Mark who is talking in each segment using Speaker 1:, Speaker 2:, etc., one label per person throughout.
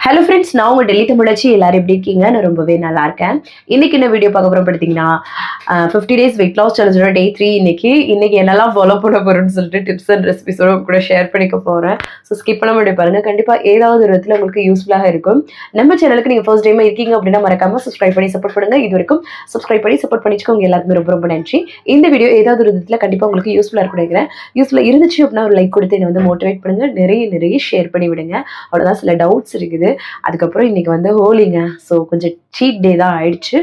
Speaker 1: Hello friends, நான் உங்கள் டெல்லி தமிழச்சி. எல்லாரும் எப்படி இருக்கீங்க? நான் ரொம்பவே நல்லா இருக்கேன். இன்னைக்கு என்ன வீடியோ பார்க்க போகிறோம் பார்த்தீங்கன்னா, 50 டேஸ் வெயிட் லாஸ் சேலஞ்சோட டே 3. இன்னைக்கு என்னெல்லாம் ஃபாலோ பண்ண போகிறோம்னு சொல்லிட்டு டிப்ஸ் அண்ட் ரெசிபிஸோட கூட ஷேர் பண்ணிக்க போகிறேன். ஸோ ஸ்கிப் பண்ண முடியும் பாருங்கள். கண்டிப்பாக ஏதாவது ஒரு விதத்தில் உங்களுக்கு யூஸ்ஃபுல்லாக இருக்கும். நம்ம சேனலுக்கு நீங்கள் ஃபர்ஸ்ட் டைமாக இருக்கீங்க அப்படின்னா மறக்காமல் சப்ஸ்கிரைப் பண்ணி சப்போர்ட் பண்ணுங்கள். இது வரைக்கும் சப்ஸ்கிரைப் பண்ணி சப்போர்ட் பண்ணிச்சுக்கோங்க. எல்லாருக்குமே ரொம்ப ரொம்ப நன்றி. இந்த வீடியோ ஏதாவது ஒரு விதத்தில் கண்டிப்பாக உங்களுக்கு யூஸ்ஃபுல்லாக இருக்கும் நினைக்கிறேன். யூஸ்ஃபுல்லாக இருந்துச்சு அப்படின்னா ஒரு லைக் கொடுத்து என்னை வந்து மோட்டிவேட் பண்ணுங்கள். நிறைய ஷேர் பண்ணி விடுங்க. அவ்வளோதான், சில டவுட்ஸ் இருக்குது. அதுக்கப்புறம் இன்னைக்கு வந்து ஹோலிங்க. ஸோ கொஞ்சம் சீட் டே தான் ஆயிடுச்சு,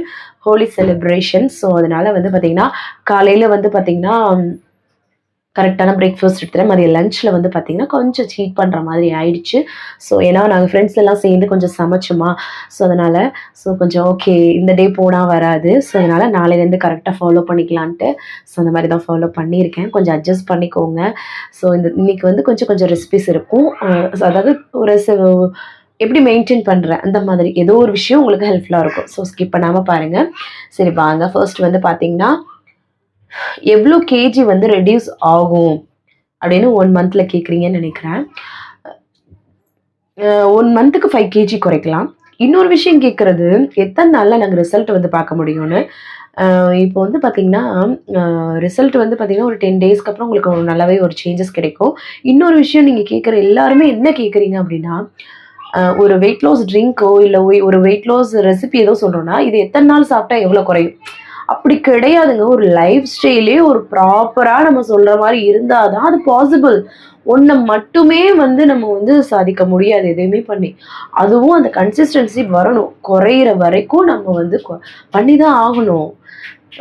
Speaker 1: ஹோலி செலிப்ரேஷன். ஸோ அதனால வந்து பார்த்தீங்கன்னா காலையில் வந்து பார்த்தீங்கன்னா கரெக்டான பிரேக்ஃபாஸ்ட் எடுத்துகிறேன். மதியம் லஞ்சில் வந்து பார்த்தீங்கன்னா கொஞ்சம் சீட் பண்ணுற மாதிரி ஆயிடுச்சு. ஸோ ஏன்னா நாங்கள் ஃப்ரெண்ட்ஸ் எல்லாம் சேர்ந்து கொஞ்சம் சமைச்சோமா, ஸோ அதனால் கொஞ்சம் ஓகே இந்த டே போனால் வராது. ஸோ அதனால் நாளையிலேருந்து கரெக்டாக ஃபாலோ பண்ணிக்கலான்ட்டு ஸோ அந்த மாதிரி தான் ஃபாலோ பண்ணியிருக்கேன். கொஞ்சம் அட்ஜஸ்ட் பண்ணிக்கோங்க. ஸோ இன்னைக்கு வந்து கொஞ்சம் ரெசிபிஸ் இருக்கும். அதாவது ஒரு எப்படி மெயின்டைன் பண்ணுறேன் அந்த மாதிரி ஏதோ ஒரு விஷயம் உங்களுக்கு ஹெல்ப்ஃபுல்லாக இருக்கும். ஸோ ஸ்கிப் பண்ணாமல் பாருங்கள். சரி வாங்க, ஃபர்ஸ்ட் வந்து பார்த்தீங்கன்னா எவ்வளோ கேஜி வந்து ரெடியூஸ் ஆகும் அப்படின்னு 1 மந்தில் கேட்குறீங்கன்னு நினைக்கிறேன். 1 மந்த்துக்கு 5 கேஜி குறைக்கலாம். இன்னொரு விஷயம் கேட்குறது, எத்தனை நாளில் நாங்கள் ரிசல்ட் வந்து பார்க்க முடியும்னு. இப்போ வந்து பார்த்தீங்கன்னா ரிசல்ட் வந்து பார்த்தீங்கன்னா ஒரு 10 டேஸ்க்கு அப்புறம் உங்களுக்கு ஒரு நல்லாவே ஒரு சேஞ்சஸ் கிடைக்கும். இன்னொரு விஷயம் நீங்கள் கேட்குற எல்லாருமே என்ன கேட்குறீங்க அப்படின்னா, ஒரு வெயிட் லாஸ் ட்ரிங்க்கோ இல்லை ஒரு வெயிட் லாஸ் ரெசிபி ஏதோ சொல்கிறோன்னா இது எத்தனை நாள் சாப்பிட்டா எவ்வளோ குறையும்? அப்படி கிடையாதுங்க. ஒரு லைஃப் ஸ்டைலே ஒரு ப்ராப்பராக நம்ம சொல்கிற மாதிரி இருந்தால் தான் அது பாசிபிள். ஒன்றை மட்டுமே வந்து நம்ம வந்து சாதிக்க முடியாது எதையுமே பண்ணி. அதுவும் அந்த கன்சிஸ்டன்சி வரணும். குறையிற வரைக்கும் நம்ம வந்து பண்ணி தான் ஆகணும்.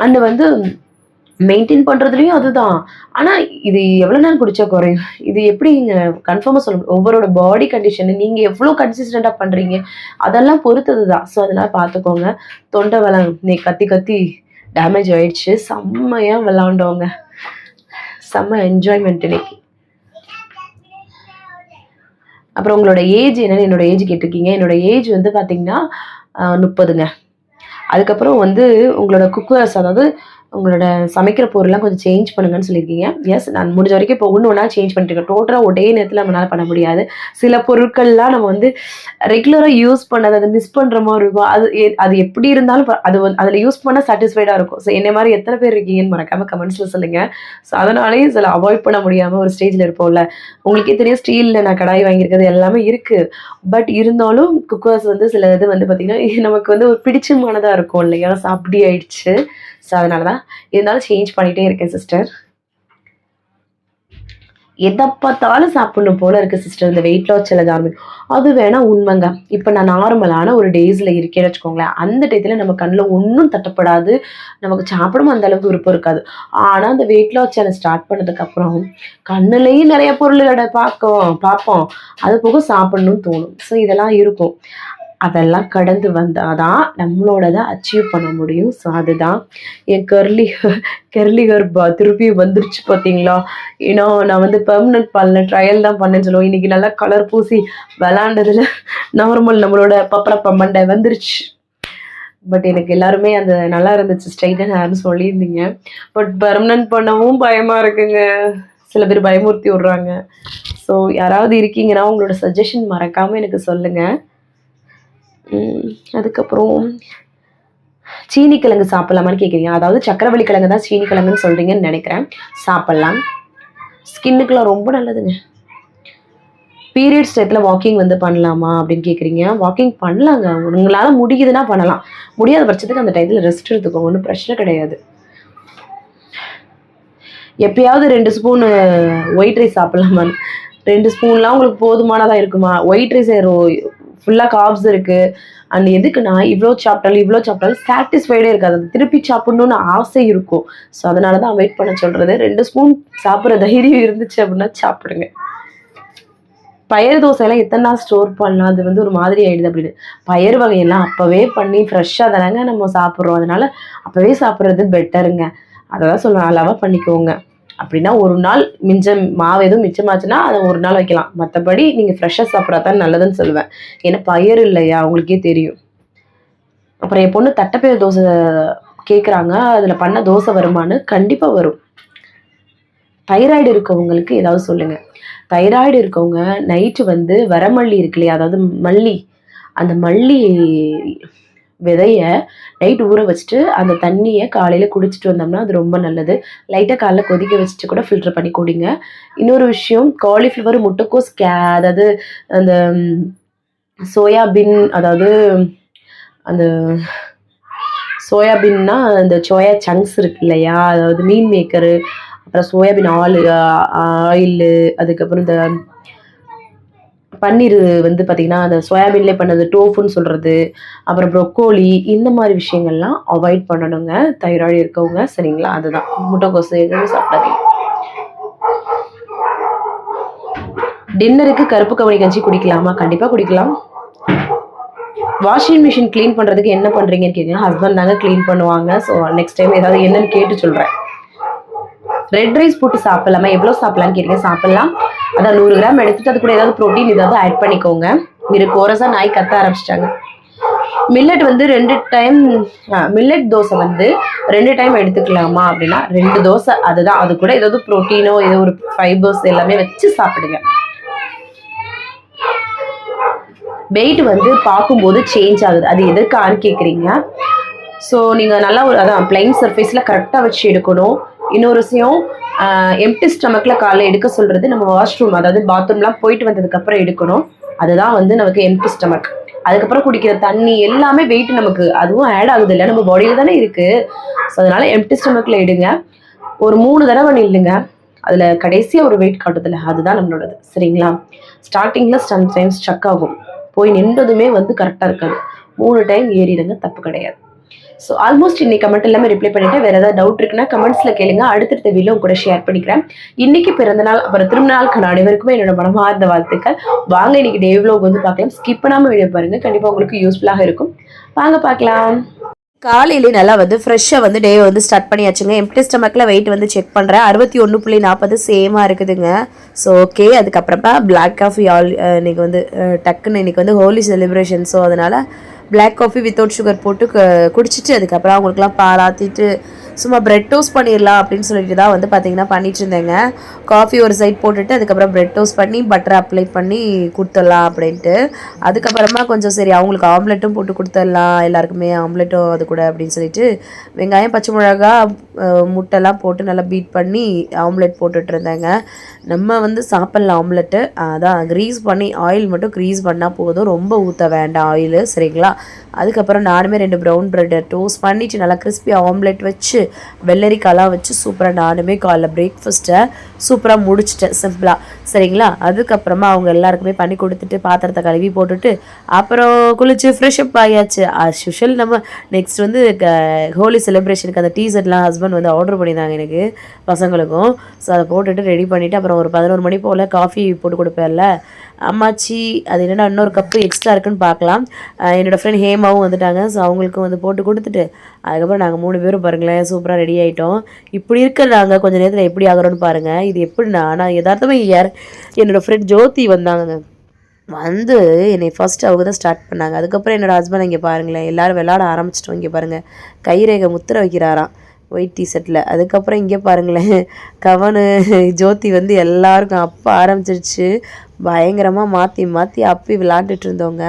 Speaker 1: அந்த வந்து மெயின்டைன் பண்ணுறதுலையும் அதுதான். ஆனால் இது எவ்வளோ நேரம் குடிச்சா குறையும்? இது எப்படி நீங்கள் கன்ஃபார்மாக சொல்ல முடியும்? ஒவ்வொருட பாடி கண்டிஷனு, நீங்கள் எவ்வளோ கன்சிஸ்டண்ட்டாக பண்ணுறீங்க அதெல்லாம் பொறுத்தது தான். ஸோ அதனால் பார்த்துக்கோங்க. தொண்டை நீ கத்தி டேமேஜ் ஆயிடுச்சு. செம்மையாக விளாண்டோங்க, செம்ம என்ஜாய்மெண்ட் இன்னைக்கு. அப்புறம் உங்களோட ஏஜ் என்னன்னு என்னோட ஏஜ் கேட்டிருக்கீங்க. என்னோட ஏஜ் வந்து பார்த்தீங்கன்னா 30ங்க. அதுக்கப்புறம் வந்து உங்களோட குக்கர்ஸ், அதாவது உங்களோட சமைக்கிற பொருள்லாம் கொஞ்சம் சேஞ்ச் பண்ணுங்கன்னு சொல்லியிருக்கீங்க. எஸ், நான் முடிஞ்ச வரைக்கும் இப்போ ஒன்று சேஞ்ச் பண்ணிட்டுருக்கேன். டோட்டலாக ஒரே நேரத்தில் நம்மளால் பண்ண முடியாது. சில பொருட்கள்லாம் நம்ம வந்து ரெகுலராக யூஸ் பண்ணது அதை மிஸ் பண்ணுற மாதிரி இருக்கும். அது எப்படி இருந்தாலும் அதில் யூஸ் பண்ணால் சாட்டிஸ்ஃபைடாக இருக்கும். ஸோ என்ன மாதிரி எத்தனை பேர் இருக்கீங்கன்னு மறக்காமல் கமெண்ட்ஸில் சொல்லுங்கள். ஸோ அதனாலேயும் சில அவாய்ட் பண்ண முடியாமல் ஒரு ஸ்டேஜில் இருப்போம்ல. உங்களுக்கே தெரியும், ஸ்டீலில் நான் கடாய் வாங்கியிருக்கிறது எல்லாமே இருக்குது. பட் இருந்தாலும் குக்கர்ஸ் வந்து சில இது வந்து பார்த்திங்கன்னா நமக்கு வந்து ஒரு பிடிச்சமானதாக இருக்கும் இல்லையா? ஸோ அப்படி ஆயிடுச்சு. ஸோ அதனால தான் இருந்தாலும் சேஞ்ச் பண்ணிகிட்டே இருக்கேன் சிஸ்டர். எதை பார்த்தாலும் சாப்பிடணும் போல இருக்குது சிஸ்டர் இந்த வெயிட் லாஸ் சேலஞ்ச் ஆரம்பிக்கும். அது வேணால் உண்மைங்க. இப்போ நான் நார்மலான ஒரு டேஸில் இருக்கேன்னு வச்சுக்கோங்களேன். அந்த டயத்தில் நம்ம கண்ணில் ஒன்றும் தட்டப்படாது, நமக்கு சாப்பிடும் அந்த அளவுக்கு விருப்பம் இருக்காது. ஆனால் அந்த வெயிட் லாஸ் சேலஞ்ச் ஸ்டார்ட் பண்ணதுக்கப்புறம் கண்ணுலேயும் நிறைய பொருள்களை பார்ப்போம். அது போக சாப்பிடணும்னு தோணும். ஸோ இதெல்லாம் இருக்கும். அதெல்லாம் கடந்து வந்தால் தான் நம்மளோடதை அச்சீவ் பண்ண முடியும். ஸோ அதுதான் என் கர்லி ஹேர் திருப்பி வந்துருச்சு பார்த்தீங்களா? ஏன்னா நான் வந்து பெர்மனன்ட் பண்ணல, ட்ரையல் தான் பண்ணேன்னு சொல்லுவோம். இன்றைக்கி நல்லா கலர் பூசி விளாண்டதில் நார்மல் நம்மளோட பப்பரப்பம்மண்டை வந்துருச்சு. பட் எனக்கு எல்லாருமே அந்த நல்லா இருந்துச்சு ஸ்ட்ரைட்டன் ஹேர்னு சொல்லியிருந்தீங்க. பட் பெர்மனன்ட் பண்ணவும் பயமாக இருக்குங்க. சில பேர் பயமுறுத்தி விட்றாங்க. ஸோ யாராவது இருக்கீங்கன்னா உங்களோட சஜஷன் மறக்காமல் எனக்கு சொல்லுங்கள். அதுக்கப்புறம் சீனி கிழங்கு சாப்பிட்லாமான்னு கேட்குறீங்க. அதாவது சக்கரவள்ளி கிழங்கு தான் சீனி கிழங்குன்னு சொல்கிறீங்கன்னு நினைக்கிறேன். சாப்பிட்லாம், ஸ்கின்னுக்குலாம் ரொம்ப நல்லதுங்க. பீரியட்ஸ் டயத்தில் வாக்கிங் வந்து பண்ணலாமா அப்படின்னு கேட்குறீங்க. வாக்கிங் பண்ணலாங்க, உங்களால் முடியுதுன்னா பண்ணலாம். முடியாத பட்சத்துக்கு அந்த டயத்தில் ரெஸ்ட் எடுத்துக்கோங்க, ஒன்றும் பிரச்சனை கிடையாது. எப்பயாவது 2 ஸ்பூன் ஒயிட் ரைஸ் சாப்பிட்லாமான்னு. 2 ஸ்பூன்லாம் உங்களுக்கு போதுமானதாக இருக்குமா? ஒயிட் ரைஸ் ஃபுல்லாக கார்ப்ஸ் இருக்குது. அண்ட் எதுக்குன்னா இவ்வளோ சாப்பிட்டாலும் சாட்டிஸ்ஃபைடே இருக்காது. அது திருப்பி சாப்பிட்ணுன்னு ஆசை இருக்கும். ஸோ அதனால தான் வெயிட் பண்ண சொல்கிறது. 2 ஸ்பூன் சாப்பிட்ற தைரியம் இருந்துச்சு அப்படின்னா சாப்பிடுங்க. பயறு தோசையெல்லாம் எத்தனை நாள் ஸ்டோர் பண்ணலாம்? அது வந்து ஒரு மாதிரி ஆகிடுது அப்படின்னு. பயறு வகையெல்லாம் அப்போவே பண்ணி ஃப்ரெஷ்ஷாக தானேங்க நம்ம சாப்பிட்றோம். அதனால் அப்போவே சாப்பிட்றது பெட்டருங்க. அதை தான் சொல்லுவேன், அளவாக பண்ணிக்கோங்க. அப்படின்னா ஒரு நாள் மாவு எதுவும் மிச்சமாச்சுன்னா அதை ஒரு நாள் வைக்கலாம். மற்றபடி நீங்கள் ஃப்ரெஷ்ஷாக சாப்பிட்றா தான் நல்லதுன்னு சொல்லுவேன். ஏன்னா பயிர் இல்லையா, உங்களுக்கே தெரியும். அப்புறம் என் பொண்ணு தட்டைப்பயிர் தோசை கேட்குறாங்க. அதில் பண்ண தோசை வருமானு? கண்டிப்பாக வரும். தைராய்டு இருக்கவங்களுக்கு ஏதாவது சொல்லுங்கள். தைராய்டு இருக்கவங்க நைட்டு வந்து வரமல்லி இருக்கு இல்லையா, அதாவது மல்லி, அந்த மல்லி விதையை நைட் ஊற வச்சுட்டு அந்த தண்ணியை காலையில் குடிச்சிட்டு வந்தோம்னா அது ரொம்ப நல்லது. லைட்டாக காலைல கொதிக்க வச்சுட்டு கூட ஃபில்டர் பண்ணி குடிங்க. இன்னொரு விஷயம், காலிஃப்ளவர், முட்டைக்கோஸ், அதாவது அந்த சோயாபீன், அதாவது அந்த சோயாபீன்னா அந்த சோயா சங்க்ஸ் இருக்கு இல்லையா, அதாவது மீன் மேக்கரு, அப்புறம் சோயாபீன் ஆயிலு, அதுக்கப்புறம் இந்த பன்னீர் வந்து பார்த்திங்கன்னா அந்த சோயாபீன்லேயே பண்ணது டோஃபுன்னு சொல்கிறது, அப்புறம் ப்ரொக்கோலி, இந்த மாதிரி விஷயங்கள்லாம் அவாய்ட் பண்ணணுங்க தைராய்டு இருக்கவங்க. சரிங்களா? அதுதான் முட்டைக்கோசு எதுவும் சாப்பிடாதீங்க. டின்னருக்கு கருப்பு கவனி கஞ்சி குடிக்கலாமா? கண்டிப்பாக குடிக்கலாம். வாஷிங் மிஷின் க்ளீன் பண்ணுறதுக்கு என்ன பண்ணுறீங்கன்னு கேட்குங்க. ஹஸ்பண்ட் தாங்க க்ளீன் பண்ணுவாங்க. ஸோ நெக்ஸ்ட் டைம் ஏதாவது என்னன்னு கேட்டு சொல்கிறேன். ரெட் ரைஸ் போட்டு சாப்பிடலாமா? எவ்வளோ சாப்பிடலான்னு கேட்டீங்க. சாப்பிடலாம். அதான் 100 கிராம் எடுத்துட்டு அது கூட ஏதாவது ப்ரோட்டீன் ஏதாவது ஆட் பண்ணிக்கோங்க. இது கோரஸாக நாய் கத்த ஆரம்பிச்சிட்டாங்க. மில்லட் வந்து 2 டைம், மில்லட் தோசை வந்து 2 டைம் எடுத்துக்கலாமா அப்படின்னா 2 தோசை, அதுதான். அது கூட ஏதாவது ப்ரோட்டீனோ ஏதோ ஒரு ஃபைபர்ஸ் எல்லாமே வச்சு சாப்பிடுங்க. வெயிட் வந்து பார்க்கும்போது சேஞ்ச் ஆகுது. அது எதற்கான்னு கேட்குறீங்க. ஸோ நீங்கள் நல்லா ஒரு அதான் பிளைன் சர்ஃபேஸில் கரெக்டாக வச்சு எடுக்கணும். இன்னொரு விஷயம், எம்டி ஸ்டமக்கில் காலைல எடுக்க சொல்கிறது நம்ம வாஷ்ரூம், அதாவது பாத்ரூம்லாம் போயிட்டு வந்ததுக்கப்புறம் எடுக்கணும். அதுதான் வந்து நமக்கு எம்டி ஸ்டமக். அதுக்கப்புறம் குடிக்கிற தண்ணி எல்லாமே வெயிட் நமக்கு அதுவும் ஆட் ஆகுது இல்லை, நம்ம பாடியில் தானே இருக்குது. ஸோ அதனால் எம்டி ஸ்டமக்கில் எடுங்க. ஒரு 3 தடவை நில்லுங்க. அதில் கடைசியாக ஒரு வெயிட் காட்டுதில்ல, அதுதான் நம்மளோடது. சரிங்களா? ஸ்டார்டிங்கில் சம்டைம்ஸ் ஸ்டக் ஆகும், போய் நின்றதுமே வந்து கரெக்டாக இருக்காது. 3 டைம் ஏறிடுங்க, தப்பு கிடையாது. ஸோ ஆல்மோஸ்ட் இன்னைக்கு கமெண்ட் எல்லாமே ரிப்ளை பண்ணிவிட்டு, வேறு ஏதாவது டவுட் இருக்குன்னா கமெண்ட்ஸில் கேளுங்க. அடுத்தடுத்த வீடியோ கூட ஷேர் பண்ணிக்கிறேன். இன்னைக்கு பிறந்தநாள் அப்புறம் திருநாளுக்கான அனைவருக்குமே என்னோட மனமார்ந்த வாழ்த்துக்கள். வாங்க இன்னைக்கு டே விலாக் வந்து பார்க்கலாம். ஸ்கிப் பண்ணாமல் வீடியோ பாருங்கள், கண்டிப்பாக உங்களுக்கு யூஸ்ஃபுல்லாக இருக்கும். வாங்க பார்க்கலாம். காலையிலே நல்லா வந்து ஃப்ரெஷ்ஷாக வந்து டே வந்து ஸ்டார்ட் பண்ணியாச்சுங்க. எம்டி ஸ்டமக்கில் வெயிட் வந்து செக் பண்ணுறேன். 61.40 சேமாக இருக்குதுங்க. So okay. அதுக்கப்புறமா பிளாக் காஃபி இன்றைக்கி வந்து டக்குன்னு இன்றைக்கி வந்து ஹோலி செலிப்ரேஷன். ஸோ அதனால் பிளாக் காஃபி வித்தவுட் சுகர் போட்டு குடிச்சிட்டு அதுக்கப்புறம் அவங்களுக்குலாம் பால் ஆற்றிட்டு சும்மா பிரெட் டோஸ்ட் பண்ணிடலாம் அப்படின்னு சொல்லிட்டு தான் வந்து பார்த்திங்கன்னா பண்ணிட்டு இருந்தேங்க. காஃபி ஒரு சைட் போட்டுட்டு அதுக்கப்புறம் பிரெட் டோஸ்ட் பண்ணி பட்டர் அப்ளை பண்ணி கொடுத்துடலாம் அப்படின்ட்டு. அதுக்கப்புறமா கொஞ்சம் சரி அவங்களுக்கு ஆம்லெட்டும் போட்டு கொடுத்துடலாம், எல்லாருக்குமே ஆம்லெட்டும் அது கூட அப்படின்னு சொல்லிட்டு வெங்காயம், பச்சை மிளகா, முட்டைலாம் போட்டு நல்லா பீட் பண்ணி ஆம்லெட் போட்டுட்டு இருந்தேங்க. நம்ம வந்து சாப்பிட்லாம் ஆம்லெட்டு, அதான் க்ரீஸ் பண்ணி ஆயில் மட்டும் க்ரீஸ் பண்ணால் போதும், ரொம்ப ஊற்ற வேண்டாம் ஆயிலு. சரிங்களா? அதுக்கப்புறம் நானுமே 2 ப்ரௌன் ப்ரெட்டை டோஸ்ட் பண்ணிவிட்டு நல்லா கிறிஸ்பி ஆம்லெட் வச்சு வெள்ளரிக்காலாம் வச்சு சூப்பராக நானுமே காலைல பிரேக்ஃபாஸ்ட்டை சூப்பராக முடிச்சிட்டேன் சிம்பிளாக. சரிங்களா? அதுக்கப்புறமா அவங்க எல்லாருக்குமே பண்ணி கொடுத்துட்டு பாத்திரத்தை கழுவி போட்டுட்டு அப்புறம் குளிச்சு ஃப்ரெஷ்அப் ஆகியாச்சு. யூஷுவல் நம்ம நெக்ஸ்ட் வந்து ஹோலி செலிப்ரேஷனுக்கு அந்த டீஷர்ட்லாம் ஹஸ்பண்ட் வந்து ஆர்டர் பண்ணியிருந்தாங்க எனக்கு பசங்களுக்கும். ஸோ அதை போட்டுட்டு ரெடி பண்ணிவிட்டு அப்புறம் ஒரு 11 மணி போல் காஃபி போட்டு கொடுப்பேன்ல அம்மாச்சி, அது என்னென்னா இன்னொரு கப்பு எக்ஸ்ட்ரா இருக்குன்னு பார்க்கலாம். என்னோடய ஃப்ரெண்ட் ஹேமாவும் வந்துட்டாங்க. ஸோ அவங்களுக்கும் வந்து போட்டு கொடுத்துட்டு அதுக்கப்புறம் நாங்கள் 3 பேரும் பாருங்களேன் சூப்பராக ரெடி ஆகிட்டோம். இப்படி இருக்க நாங்கள் கொஞ்சம் நேரத்தில் எப்படி ஆகிறோன்னு பாருங்கள். இது எப்படின்னா, நான் யதார்த்தமே என்னோடய ஃப்ரெண்ட் ஜோதி வந்தாங்க. வந்து என்னை ஃபஸ்ட்டு அவங்க தான் ஸ்டார்ட் பண்ணாங்க. அதுக்கப்புறம் என்னோடய ஹஸ்பண்ட் இங்கே பாருங்களேன் எல்லோரும் விளாட ஆரம்பிச்சிட்டோம். இங்கே பாருங்கள் கைரேகை முத்திரை வைக்கிறாராம் ஒயிட் டிஷர்ட்டில். அதுக்கப்புறம் இங்கே பாருங்களேன் கவனு ஜோதி வந்து எல்லாருக்கும் அப்போ ஆரம்பிச்சிருச்சு. பயங்கரமாக மாற்றி மாற்றி அப்பி விளாண்டுட்டு இருந்தவங்க.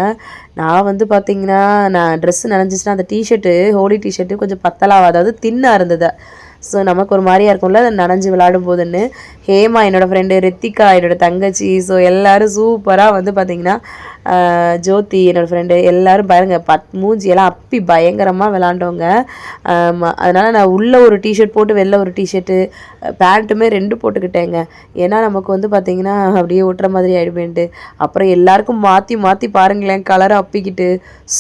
Speaker 1: நான் வந்து பார்த்திங்கன்னா நான் ட்ரெஸ்ஸு நனைஞ்சிச்சுன்னா அந்த டிஷர்ட்டு ஹோலி டிஷர்ட்டு கொஞ்சம் பத்தலாக, அதாவது தின்னாக இருந்தது. ஸோ நமக்கு ஒரு மாதிரியாக இருக்கும்ல அதை நனைஞ்சு விளாடும் போதுன்னு. ஹேமா என்னோடய ஃப்ரெண்டு, ரித்திகா என்னோடய தங்கச்சி, ஸோ எல்லோரும் சூப்பராக வந்து பார்த்திங்கன்னா ஜோதி என்னோடய ஃப்ரெண்டு எல்லோரும் பாருங்கள் மூஞ்சியெல்லாம் அப்பி பயங்கரமாக விளாண்டவங்க. அதனால் நான் உள்ளே ஒரு டிஷர்ட் போட்டு வெளில ஒரு டிஷர்ட்டு பேண்ட்டுமே 2 போட்டுக்கிட்டேங்க. ஏன்னா நமக்கு வந்து பார்த்திங்கன்னா அப்படியே ஒட்டுற மாதிரி ஆகிடுமேன்ட்டு. அப்புறம் எல்லாருக்கும் மாற்றி மாற்றி பாருங்களேன் கலரை அப்பிக்கிட்டு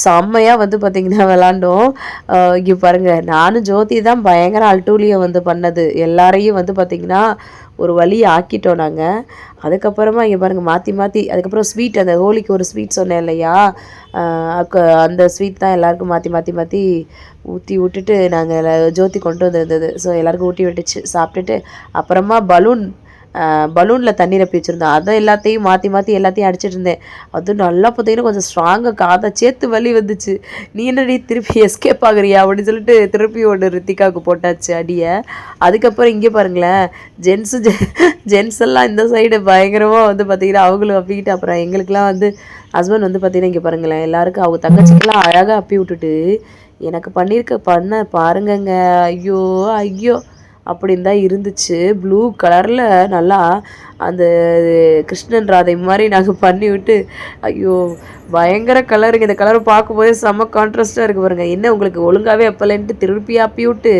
Speaker 1: செம்மையாக வந்து பார்த்திங்கன்னா விளாண்டோம். இங்கே பாருங்கள் நானும் ஜோதி தான் பயங்கர அல்டூலியை வந்து பண்ணது. எல்லாரையும் வந்து பார்த்திங்கன்னா ஒரு வழி ஆக்கிட்டோம் நாங்கள். அதுக்கப்புறமா இங்கே பாருங்கள் மாற்றி மாற்றி அதுக்கப்புறம் ஸ்வீட், அந்த ஹோலிக்கு ஒரு ஸ்வீட் சொன்னேன் இல்லையா, அந்த ஸ்வீட் தான் எல்லாருக்கும் மாற்றி மாற்றி மாற்றி ஊற்றி விட்டுட்டு நாங்கள் ஜோதி கொண்டு வந்திருந்தது. ஸோ எல்லாருக்கும் ஊட்டி விட்டுச்சு சாப்பிட்டுட்டு அப்புறமா பலூன்
Speaker 2: பலூனில் தண்ணி ரப்பி வச்சுருந்தேன். அதை எல்லாத்தையும் மாற்றி மாற்றி எல்லாத்தையும் அடிச்சிட்டு இருந்தேன். அதுவும் நல்லா பார்த்தீங்கன்னா கொஞ்சம் ஸ்ட்ராங்காக காதை சேர்த்து வலி வந்துச்சு. நீ என்னடி திருப்பி எஸ்கேப் ஆகுறியா அப்படின்னு சொல்லிட்டு திருப்பி ஒன்று ரித்திகாவுக்கு போட்டாச்சு அடியை. அதுக்கப்புறம் இங்கே பாருங்களேன், ஜென்ஸ் எல்லாம் இந்த சைடு பயங்கரமாக வந்து பார்த்திங்கன்னா அவங்களும் அப்பிக்கிட்டு, அப்புறம் எங்களுக்கெல்லாம் வந்து ஹஸ்பண்ட் வந்து பார்த்திங்கன்னா இங்கே பாருங்களேன், எல்லாருக்கும் அவங்க தங்கச்சிக்கெல்லாம் அழகாக அப்பி விட்டுட்டு எனக்கு பண்ண பாருங்கங்க. ஐயோ ஐயோ அப்படின்னு தான் இருந்துச்சு. ப்ளூ கலரில் நல்லா அந்த கிருஷ்ணன் ராதை மாதிரி நாங்கள் பண்ணி விட்டு, ஐயோ பயங்கர கலருங்க. இந்த கலரை பார்க்கும்போதே செம்ம கான்ட்ராஸ்ட்டாக இருக்குது பாருங்கள். என்ன உங்களுக்கு ஒழுங்காகவே அப்பலன்ட்டு திருப்பி அப்பி விட்டு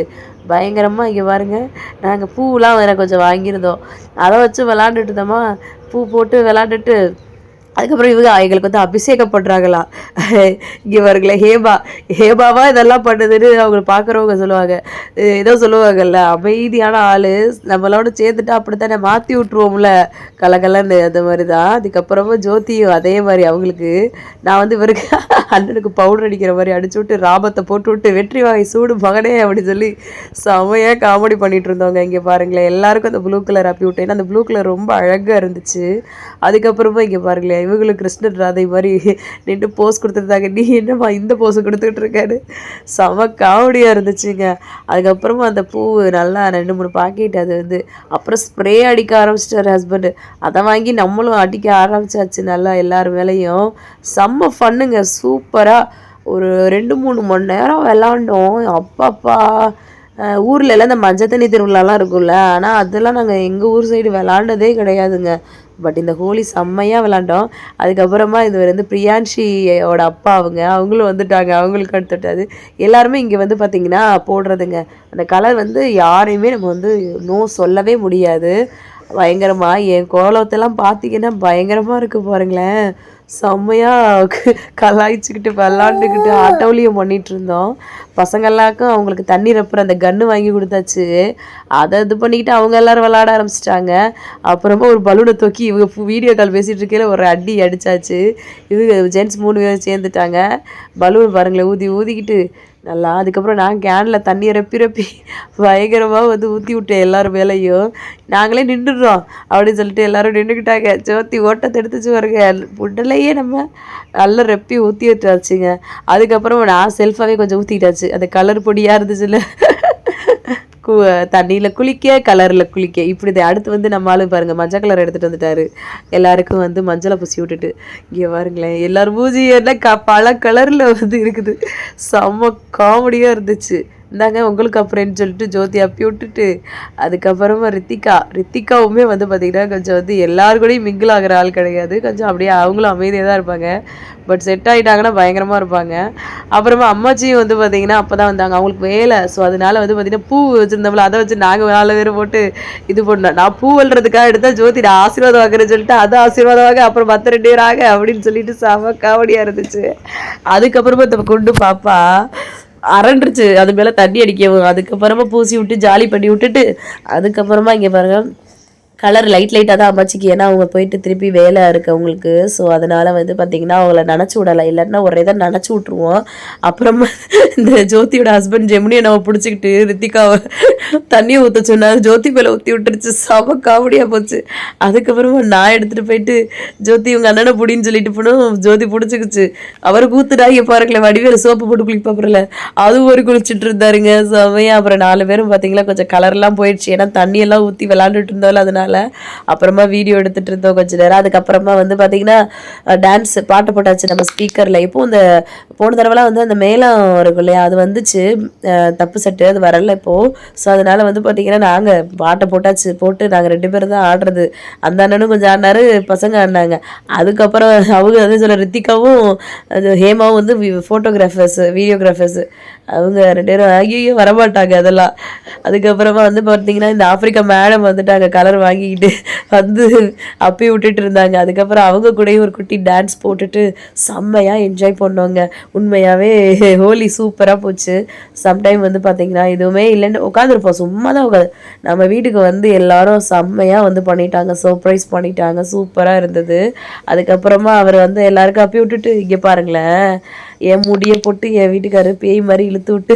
Speaker 2: பயங்கரமாக இங்கே பாருங்க, நாங்கள் பூவெலாம் வேறு கொஞ்சம் வாங்கியிருந்தோம். அதை வச்சு விளாண்டுட்டு இருந்தோமா, பூ போட்டு விளாண்டுட்டு அதுக்கப்புறம் இவங்க எங்களுக்கு வந்து அபிஷேகம் பண்ணுறாங்களா. இங்கே பாருங்களேன், ஹேபாவா இதெல்லாம் பண்ணுதுன்னு அவங்க பார்க்குறவங்க சொல்லுவாங்க. ஏதோ சொல்லுவாங்கல்ல, அமைதியான ஆள் நம்மளோட சேர்ந்துட்டு அப்படித்தானே மாற்றி விட்ருவோம்ல கலகலன்னு, அந்த மாதிரி தான். அதுக்கப்புறமா ஜோதியும் அதே மாதிரி அவங்களுக்கு நான் வந்து இவருக்கு அண்ணனுக்கு பவுடர் அடிக்கிற மாதிரி அடிச்சு விட்டு ராபத்தை போட்டு விட்டு வெற்றி வாகை சூடு மகனே அப்படின்னு சொல்லி செமையாக காமெடி பண்ணிகிட்டு இருந்தவங்க. இங்கே பாருங்களேன், எல்லாருக்கும் அந்த ப்ளூ கலர் அப்பி விட்டேன். ஏன்னா அந்த ப்ளூ கலர் ரொம்ப அழகாக இருந்துச்சு. அதுக்கப்புறமா இங்கே பாருங்களேன், இவங்களுக்கு கிருஷ்ணன் ராதை மாதிரி நின்று போஸ் கொடுத்துருந்தாங்க. நீ என்னம்மா இந்த போஸ் கொடுத்துக்கிட்டு இருக்காரு, செம காமெடியாக இருந்துச்சுங்க. அதுக்கப்புறமா அந்த பூ நல்லா 2-3 பாக்கெட் அது வந்து அப்புறம் ஸ்ப்ரே அடிக்க ஆரம்பிச்சிட்டார் ஹஸ்பண்டு. அதை வாங்கி நம்மளும் அடிக்க ஆரம்பிச்சாச்சு நல்லா எல்லார் மேலேயும். செம்ம ஃபன்னுங்க, சூப்பராக ஒரு 2-3 மணி நேரம் விளாண்டோம். அப்பாப்பா, ஊரில் எல்லாம் இந்த மஞ்சள் தண்ணி திருவிழாலாம் இருக்கும்ல, ஆனால் அதெல்லாம் நாங்கள் எங்கள் ஊர் சைடு விளாண்டதே கிடையாதுங்க. பட் இந்த ஹோலி செம்மையாக விளாண்டோம். அதுக்கப்புறமா இது வந்து பிரியான்ஷியோட அப்பா அவங்களும் வந்துட்டாங்க. அவங்களுக்கு அடுத்துட்டாது எல்லாருமே இங்கே வந்து பார்த்திங்கன்னா போடுறதுங்க. அந்த கலர் வந்து யாரையுமே நம்ம வந்து நோ சொல்லவே முடியாது. பயங்கரமாக என் கோலத்தெல்லாம் பார்த்திங்கன்னா பயங்கரமாக இருக்குது பாருங்களேன். செம்மையாக கலாய்ச்சிக்கிட்டு விளாண்டுக்கிட்டு ஆட்டோலியம் பண்ணிகிட்டு இருந்தோம். பசங்கள்லாக்கும் அவங்களுக்கு தண்ணி ரப்புற அந்த கன்று வாங்கி கொடுத்தாச்சு. அதை இது பண்ணிக்கிட்டு அவங்க எல்லோரும் விளாட ஆரம்பிச்சிட்டாங்க. அப்புறமா ஒரு பலூனை தூக்கி இவங்க வீடியோ கால் பேசிகிட்டு இருக்கையில் ஒரு அடி அடித்தாச்சு. இவங்க ஜென்ட்ஸ் 3 பேர் சேர்ந்துட்டாங்க. பலூன் பாருங்களேன் ஊதிக்கிட்டு நல்லா. அதுக்கப்புறம் நான் கேனில் தண்ணியை ரப்பி பயங்கரமாக வந்து ஊற்றி விட்டேன் எல்லோரும் மேலேயும். நாங்களே நின்றுடுறோம் அப்படின்னு சொல்லிட்டு எல்லோரும் நின்றுக்கிட்டாங்க. ஜோதி ஓட்டத்தை எடுத்துச்சு பாருங்க, புடலையே நம்ம நல்லா ரெப்பி ஊற்றி விட்டாச்சுங்க. அதுக்கப்புறம் நான் செல்ஃபாகவே கொஞ்சம் ஊற்றிக்கிட்டாச்சு. அந்த கலர் பொடியாக இருந்துச்சுல்ல, தண்ணியில் குளிக்க கலரில் குளிக்க இப்படி தான். அடுத்து வந்து நம்ம ஆளு பாருங்கள், மஞ்சள் கலர் எடுத்துகிட்டு வந்துட்டாரு. எல்லாருக்கும் வந்து மஞ்சளை பூசி விட்டுட்டு இங்கே பாருங்களேன், எல்லோரும் பூஜை என்ன பல கலரில் வந்து இருக்குது. செம்ம காமெடியாக இருந்துச்சு. இந்தாங்க உங்களுக்கு அப்புறம்னு சொல்லிட்டு ஜோதி அப்பி விட்டுட்டு, அதுக்கப்புறமா ரித்திகாவுமே வந்து பார்த்திங்கன்னா கொஞ்சம் வந்து எல்லாருக்கூடையும் மிங்கிள் ஆகிற ஆள் கிடையாது. கொஞ்சம் அப்படியே அவங்களும் அமைதியாக தான் இருப்பாங்க. பட் செட் ஆகிட்டாங்கன்னா பயங்கரமாக இருப்பாங்க. அப்புறமா அம்மாச்சியும் வந்து பார்த்திங்கன்னா அப்போ தான் வந்தாங்க, அவங்களுக்கு வேலை. ஸோ அதனால் வந்து பார்த்திங்கன்னா பூ வச்சுருந்தவங்கள அதை வச்சு நாங்கள் 4 பேர் போட்டு இது பண்ணோம். நான் பூ வல்றதுக்காக எடுத்தால் ஜோதி நான் ஆசீர்வாதம் வாங்குறேன்னு சொல்லிட்டு அதை ஆசீர்வாதமாக அப்புறம் 10 2 பேர் ஆக அப்படின்னு சொல்லிட்டு செம காமெடியாக இருந்துச்சு. அதுக்கப்புறமா இந்த கொண்டு பாப்பா அரண்டுருச்சு, அது மேலே தண்ணி அடிக்கவும். அதுக்கப்புறமா பூசி விட்டு ஜாலி பண்ணி விட்டுட்டு அதுக்கப்புறமா இங்கே பாருங்கள் கலர் லைட்டாக தான் அம்மாச்சிக்கு. ஏன்னா அவங்க போயிட்டு திருப்பி வேலை இருக்குது அவங்களுக்கு. ஸோ அதனால் வந்து பார்த்திங்கன்னா அவங்கள நினச்சி விடலை, இல்லைன்னா ஒரே தான் நினச்சி விட்ருவோம். அப்புறமா இந்த ஜோதியோட ஹஸ்பண்ட் ஜெமினியை நம்ம பிடிச்சிக்கிட்டு ரித்திகாவை தண்ணியை ஊற்ற சொன்னார். ஜோதி மேலே ஊற்றி விட்டுருச்சு. செம காமெடியாக போச்சு. அதுக்கப்புறமா நான் எடுத்துகிட்டு போயிட்டு ஜோதி இவங்க அண்ணனை பிடின்னு சொல்லிட்டு போனோம். ஜோதி பிடிச்சிக்கிச்சு. அவருக்கு ஊற்றுடாங்க பாருங்களேன், வடிவேல சோப்பு போட்டு குளிப்பாப்புறல அது ஒரு குளிச்சுட்டு இருந்தாருங்க செமையாக. அப்புறம் 4 பேரும் பார்த்திங்களா கொஞ்சம் கலர்லாம் போயிடுச்சு, ஏன்னா தண்ணியெல்லாம் ஊற்றி விளாண்டுட்டு இருந்தாலும் அதனால். அப்புறமா வீடியோ எடுத்துட்டு இருந்தோம் கொஞ்ச நேரம். அதுக்கப்புறமா வந்து பார்த்தீங்கன்னா டான்ஸ் பாட்டு போட்டாச்சு நம்ம ஸ்பீக்கரில். இப்போ இந்த போன தடவைலாம் வந்து அந்த மேளம் இருக்கும் இல்லையா, அது வந்துச்சு தப்பு செட்டு, அது வரல இப்போது. ஸோ அதனால் வந்து பார்த்திங்கன்னா நாங்கள் பாட்டை போட்டாச்சு. போட்டு நாங்கள் 2 பேரும் தான் ஆடுறது. அந்த அண்ணனும் கொஞ்சம் ஆடினாரு, பசங்க ஆடினாங்க. அதுக்கப்புறம் அவங்க அதே சொல்ல ரித்திகாவும் ஹேமாவும் வந்து ஃபோட்டோகிராஃபர்ஸ் வீடியோகிராஃபர்ஸ் அவங்க 2 பேரும் ஐயோ வரமாட்டாங்க அதெல்லாம். அதுக்கப்புறமா வந்து பார்த்திங்கன்னா இந்த ஆப்பிரிக்கா மேடம் வந்துட்டாங்க, கலர் வாங்கிக்கிட்டு வந்து அப்பி விட்டுட்டு இருந்தாங்க. அதுக்கப்புறம் அவங்க கூடயும் ஒரு குட்டி டான்ஸ் போட்டுட்டு செம்மையாக என்ஜாய் பண்ணோங்க. உண்மையாகவே ஹோலி சூப்பராக போச்சு. சம்டைம் வந்து பார்த்திங்கன்னா எதுவுமே இல்லைன்னு உட்காந்துருப்போம், சும்மா தான் உட்காந்து. நம்ம வீட்டுக்கு வந்து எல்லாரும் செம்மையாக வந்து பண்ணிட்டாங்க, சர்ப்ரைஸ் பண்ணிட்டாங்க, சூப்பராக இருந்தது. அதுக்கப்புறமா அவர் வந்து எல்லாருக்கும் அப்பி விட்டுட்டு இங்கே பாருங்களேன், என் முடியை போட்டு என் வீட்டுக்காரர் பேய் மாதிரி இழுத்து விட்டு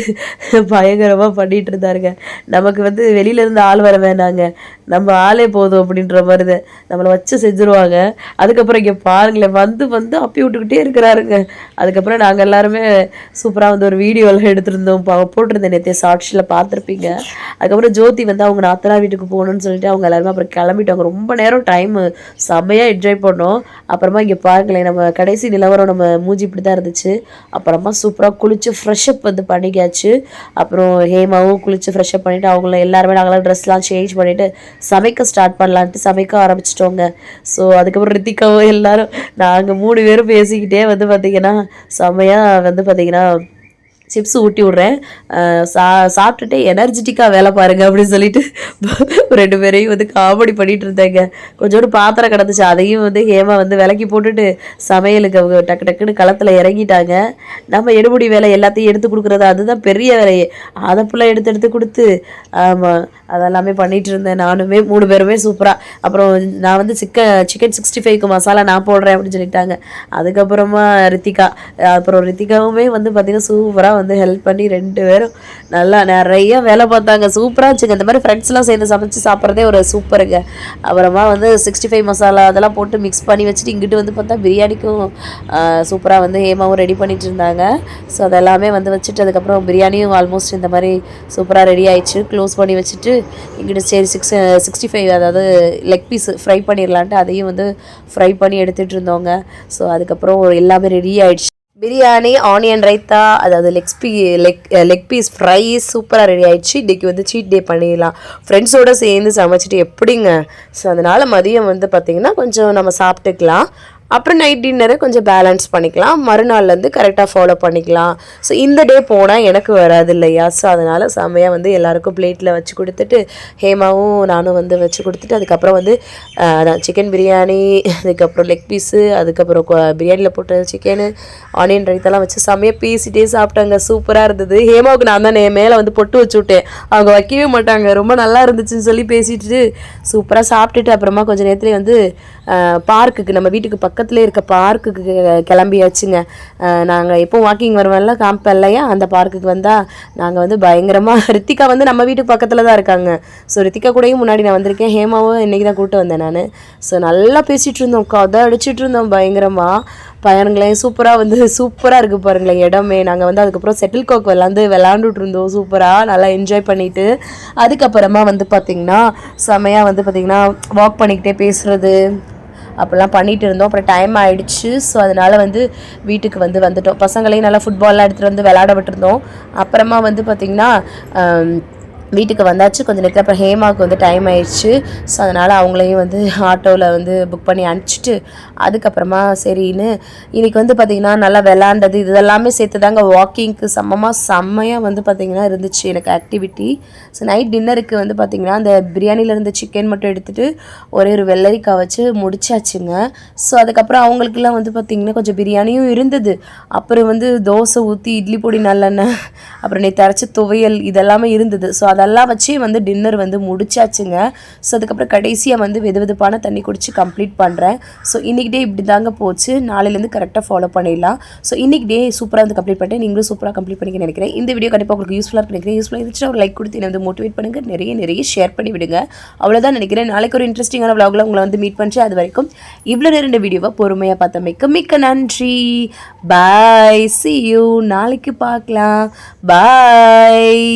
Speaker 2: பயங்கரமாக பண்ணிகிட்டு இருந்தாருங்க. நமக்கு வந்து வெளியிலேருந்து ஆள் வர வேணாங்க, நம்ம ஆளே போதும் அப்படின்ற மாதிரி தான் நம்மளை வச்சு செஞ்சுருவாங்க. அதுக்கப்புறம் இங்கே பாருங்களேன் வந்து வந்து அப்பி விட்டுக்கிட்டே இருக்கிறாருங்க. அதுக்கப்புறம் நாங்கள் எல்லாருமே சூப்பராக வந்து ஒரு வீடியோலாம் எடுத்திருந்தோம், போட்டிருந்தேன் நேற்று ஷார்ட்ஸில் பார்த்துருப்பீங்க. அதுக்கப்புறம் ஜோதி வந்து அவங்க நாத்தனார் வீட்டுக்கு போகணுன்னு சொல்லிட்டு அவங்க எல்லாருமே அப்புறம் கிளம்பிட்டாங்க. ரொம்ப நேரம் டைமு செம்மையாக என்ஜாய் பண்ணோம். அப்புறமா இங்கே பாருங்களேன் நம்ம கடைசி நிலவரம் நம்ம மூஞ்சி இப்படி தான் இருந்துச்சு. அப்புறமா சூப்பராக குளிச்சு ஃப்ரெஷ்அப் வந்து பண்ணிக்காச்சு. அப்புறம் ஹேமாவும் குளிச்சு ஃப்ரெஷ்அப் பண்ணிவிட்டு அவங்கள எல்லாருமே நாங்களாம் ட்ரெஸ்லாம் சேஞ்ச் பண்ணிவிட்டு சமைக்க ஸ்டார்ட் பண்ணலான்ட்டு சமைக்க ஆரம்பிச்சிட்டோங்க. ஸோ அதுக்கப்புறம் ரித்திகாவும் எல்லாரும் நாங்கள் 3 பேரும் பேசிக்கிட்டே வந்து பார்த்திங்கன்னா செம்மையாக வந்து பார்த்திங்கன்னா சிப்ஸ் ஊட்டி விட்றேன், சாப்பிட்டுட்டு எனர்ஜெட்டிக்காக வேலை பாருங்க அப்படின்னு சொல்லிட்டு 2 பேரையும் வந்து காமெடி பண்ணிட்டு இருந்தேங்க. கொஞ்சோண்டு பாத்திரம் கிடந்துச்சு, அதையும் வந்து ஹேமா வந்து விலக்கி போட்டுட்டு சமையலுக்கு அவங்க டக்கு டக்குன்னு களத்தில் இறங்கிட்டாங்க. நம்ம எடுபடி வேலை எல்லாத்தையும் எடுத்து கொடுக்குறது அதுதான் பெரிய வேலையே. அதை ஃபுல்லாக எடுத்து கொடுத்து ஆமாம் அதெல்லாமே பண்ணிகிட்டு இருந்தேன். நானுமே 3 பேருமே சூப்பராக. அப்புறம் நான் வந்து சிக்கன் 65க்கு மசாலா நான் போடுறேன் அப்படின்னு சொல்லிட்டாங்க. அதுக்கப்புறமா ரித்திகாவுமே வந்து பார்த்திங்கன்னா சூப்பராக வந்து ஹெல்ப் பண்ணி 2 பேரும் நல்லா நிறைய வேலை பார்த்தாங்க. சூப்பராக இருந்துச்சுங்க. இந்த மாதிரி ஃப்ரெண்ட்ஸ்லாம் சேர்ந்து சமைச்சு சாப்பிட்றதே ஒரு சூப்பருங்க. அப்புறமா வந்து 65 மசாலா அதெல்லாம் போட்டு மிக்ஸ் பண்ணி வச்சுட்டு இங்கிட்டு வந்து பார்த்தா பிரியாணிக்கும் சூப்பராக வந்து ஹேமாவும் ரெடி பண்ணிட்டு இருந்தாங்க. ஸோ அதெல்லாமே வந்து வச்சுட்டு அதுக்கப்புறம் பிரியாணியும் ஆல்மோஸ்ட் இந்த மாதிரி சூப்பராக ரெடி ஆயிடுச்சு. க்ளோஸ் பண்ணி வச்சுட்டு இங்கிட்டு சரி 65 அதாவது லெக் பீஸ் ஃப்ரை பண்ணிடலான்ட்டு அதையும் வந்து ஃப்ரை பண்ணி எடுத்துகிட்டு இருந்தோங்க. ஸோ அதுக்கப்புறம் எல்லாமே ரெடி ஆயிடுச்சு. பிரியாணி, ஆனியன் ரைத்தா, அதாவது லெக் பீஸ் ஃப்ரை சூப்பராக ரெடி ஆகிடுச்சு. இன்றைக்கி வந்து சீட் டே பண்ணிடலாம், ஃப்ரெண்ட்ஸோடு சேர்ந்து சமைச்சிட்டு எப்படிங்க. ஸோ அதனால் மதியம் வந்து பார்த்திங்கன்னா கொஞ்சம் நம்ம சாப்பிட்டுக்கலாம். அப்புறம் நைட் டின்னரை கொஞ்சம் பேலன்ஸ் பண்ணிக்கலாம், மறுநாள்லேருந்து கரெக்டாக ஃபாலோ பண்ணிக்கலாம். ஸோ இந்த டே போனால் எனக்கு வராது இல்லையா. ஸோ அதனால் செம்மையாக வந்து எல்லாேருக்கும் பிளேட்டில் வச்சு கொடுத்துட்டு ஹேமாவும் நானும் வந்து வச்சு கொடுத்துட்டு அதுக்கப்புறம் வந்து அதான் சிக்கன் பிரியாணி, அதுக்கப்புறம் லெக் பீஸு, அதுக்கப்புறம் பிரியாணியில் போட்ட சிக்கனு, ஆனியன் ரைத்தெல்லாம் வச்சு செம்மையாக பேசிகிட்டே சாப்பிட்டாங்க. சூப்பராக இருந்தது. ஹேமாவுக்கு நான் தான் மேலே வந்து பொட்டு வச்சு விட்டேன், அவங்க வைக்கவே மாட்டாங்க. ரொம்ப நல்லா இருந்துச்சுன்னு சொல்லி பேசிட்டு சூப்பராக சாப்பிட்டுட்டு அப்புறமா கொஞ்சம் நேரத்துலேயே வந்து பார்க்குக்கு, நம்ம வீட்டுக்கு பக்கத்துலேயே இருக்க பார்க்குக்கு கிளம்பியாச்சுங்க. நாங்கள் எப்போ வாக்கிங் வருவோம்ல காம்பு இல்லையா, அந்த பார்க்குக்கு வந்தால் நாங்கள் வந்து பயங்கரமாக ரித்திகா வந்து நம்ம வீட்டுக்கு பக்கத்தில் தான் இருக்காங்க. ஸோ ரித்திகா கூடயும் முன்னாடி நான் வந்திருக்கேன், ஹேமாவும் இன்றைக்கி தான் கூப்பிட்டு வந்தேன் நான். ஸோ நல்லா பேசிகிட்டு இருந்தோம், கதை அடிச்சிட்டு இருந்தோம் பயங்கரமாக. பையனுங்களேன் சூப்பராக இருக்குது பாருங்களேன் இடமே. நாங்கள் வந்து அதுக்கப்புறம் செட்டில் கோக் விளாண்டுட்டு இருந்தோம் சூப்பராக, நல்லா என்ஜாய் பண்ணிவிட்டு அதுக்கப்புறமா வந்து பார்த்திங்கன்னா செமையாக வந்து பார்த்திங்கன்னா வாக் பண்ணிக்கிட்டே பேசுகிறது அப்படிலாம் பண்ணிகிட்டு இருந்தோம். அப்புறம் டைம் ஆகிடுச்சு. ஸோ அதனால் வந்து வீட்டுக்கு வந்துட்டோம். பசங்களையும் நல்லா ஃபுட்பால்லாம் எடுத்துகிட்டு வந்து விளையாட விட்டுருந்தோம். அப்புறமா வந்து பார்த்திங்கன்னா வீட்டுக்கு வந்தாச்சு. கொஞ்சம் நேரத்தில் அப்புறம் ஹேமாவுக்கு வந்து டைம் ஆயிடுச்சு. ஸோ அதனால் அவங்களையும் வந்து ஆட்டோவில் வந்து புக் பண்ணி அனுப்பிச்சிட்டு அதுக்கப்புறமா சரின்னு இன்றைக்கி வந்து பார்த்திங்கன்னா நல்லா விளாண்டது இதெல்லாமே சேர்த்து தாங்க வாக்கிங்க்கு செம்மையாக வந்து பார்த்திங்கன்னா இருந்துச்சு எனக்கு ஆக்டிவிட்டி. ஸோ நைட் டின்னருக்கு வந்து பார்த்திங்கன்னா அந்த பிரியாணியில் இருந்த சிக்கன் மட்டும் எடுத்துகிட்டு ஒரே ஒரு வெள்ளரிக்காய் வச்சு முடிச்சாச்சுங்க. ஸோ அதுக்கப்புறம் அவங்களுக்குலாம் வந்து பார்த்திங்கன்னா கொஞ்சம் பிரியாணியும் இருந்தது. அப்புறம் வந்து தோசை ஊற்றி இட்லி பொடி நல்லெண்ணெய், அப்புறம் நேற்று அரைச்ச துவையல் இதெல்லாமே இருந்தது. ஸோ அதெல்லாம் வச்சு வந்து டின்னர் வந்து முடிச்சாச்சுங்க. ஸோ அதுக்கப்புறம் கடைசியாக வந்து வெதுவெதுப்பான தண்ணி குடித்து கம்ப்ளீட் பண்ணுறேன். ஸோ இன்றைக்கி டே இப்படி தாங்க போச்சு. நாளையிலேருந்து கரெக்டாக ஃபாலோ பண்ணிடலாம். ஸோ இன்றைக்கி டே சூப்பராக வந்து கம்ப்ளீட் பண்ணிட்டு நீங்களும் சூப்பராக கம்ப்ளீட் பண்ணிக்க நினைக்கிறேன். இந்த வீடியோ கண்டிப்பாக உங்களுக்கு யூஸ்ஃபுல்லாக நினைக்கிறேன். யூஸ்ஃபுல்லாக இருந்துச்சுன்னா ஒரு லைக் கொடுத்து என்னை வந்து மோட்டிவேட் பண்ணுங்கள், நிறைய ஷேர் பண்ணி விடுங்க. அவ்வளோதான் நினைக்கிறேன். நாளைக்கு ஒரு இன்ட்ரெஸ்டிங்கான vlogல உங்களை வந்து மீட் பண்ணுறேன். அது வரைக்கும் இவ்வளோ நேரம் வீடியோவை பொறுமையாக பார்த்த மிக்க நன்றி. பாய், see you, நாளைக்கு பார்க்கலாம். பாய்.